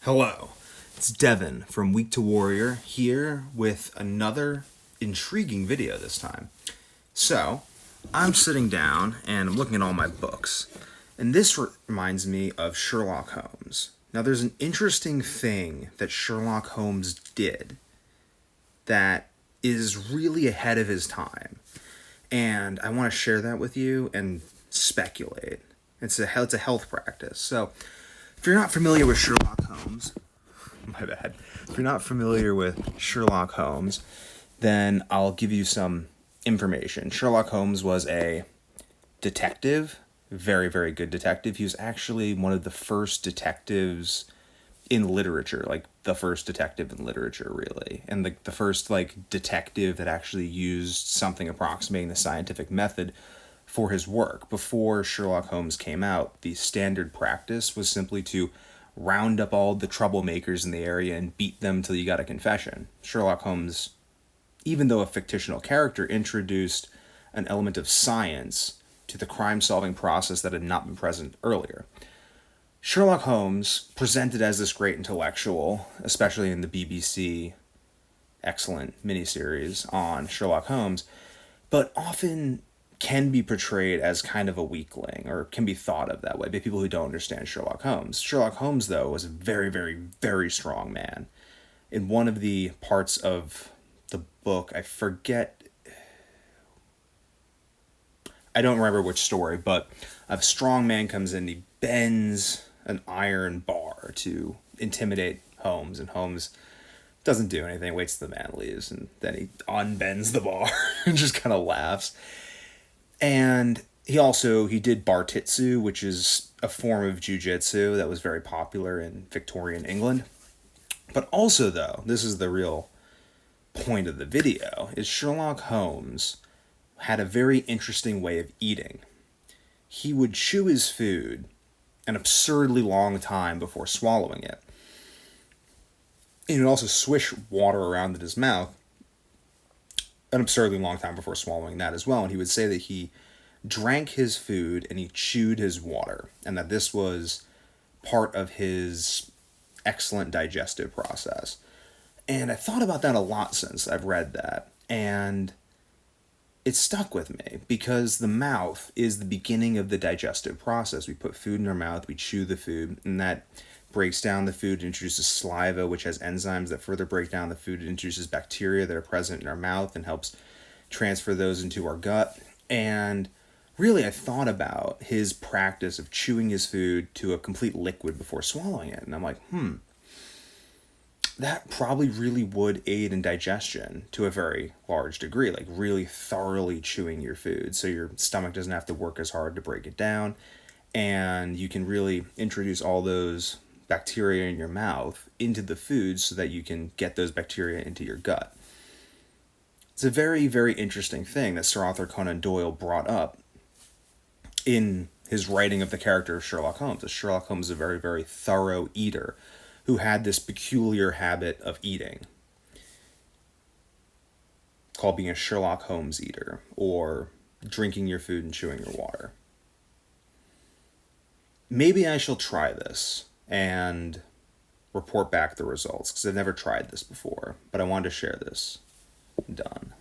Hello, it's Devin from Week to Warrior here with another intriguing video this time. So, I'm sitting down and I'm looking at all my books, and this reminds me of Sherlock Holmes. Now, there's an interesting thing that Sherlock Holmes did that is really ahead of his time, and I want to share that with you and speculate. It's a health practice. So, if you're not familiar with Sherlock Holmes, my bad. If you're not familiar with Sherlock Holmes, then I'll give you some information. Sherlock Holmes was a detective, very, very good detective. He was actually one of the first detectives in literature, like the first detective in literature, really. And the first, detective that actually used something approximating the scientific method for his work. Before Sherlock Holmes came out, the standard practice was simply to round up all the troublemakers in the area and beat them till you got a confession. Sherlock Holmes, even though a fictional character, introduced an element of science to the crime-solving process that had not been present earlier. Sherlock Holmes, presented as this great intellectual, especially in the BBC excellent miniseries on Sherlock Holmes, but often can be portrayed as kind of a weakling, or can be thought of that way by people who don't understand Sherlock Holmes. Sherlock Holmes, though, was a very, very, very strong man. In one of the parts of the book, I don't remember which story, but a strong man comes in, he bends an iron bar to intimidate Holmes, and Holmes doesn't do anything, waits till the man leaves, and then he unbends the bar and just kind of laughs. And he did bartitsu, which is a form of jujitsu that was very popular in Victorian England. But also, though, this is the real point of the video, is Sherlock Holmes had a very interesting way of eating. He would chew his food an absurdly long time before swallowing it. He would also swish water around in his mouth an absurdly long time before swallowing that as well. And he would say that he drank his food and he chewed his water, and that this was part of his excellent digestive process. And I thought about that a lot since I've read that, and it stuck with me because the mouth is the beginning of the digestive process. We put food in our mouth, we chew the food, and that breaks down the food, introduces saliva, which has enzymes that further break down the food. It introduces bacteria that are present in our mouth and helps transfer those into our gut. And really, I thought about his practice of chewing his food to a complete liquid before swallowing it. And I'm like, that probably really would aid in digestion to a very large degree, like really thoroughly chewing your food so your stomach doesn't have to work as hard to break it down. And you can really introduce all those bacteria in your mouth into the food so that you can get those bacteria into your gut. It's a very, very interesting thing that Sir Arthur Conan Doyle brought up in his writing of the character of Sherlock Holmes. Sherlock Holmes is a very, very thorough eater who had this peculiar habit of eating called being a Sherlock Holmes eater, or drinking your food and chewing your water. Maybe I shall try this and report back the results, because I've never tried this before, but I wanted to share this. Done.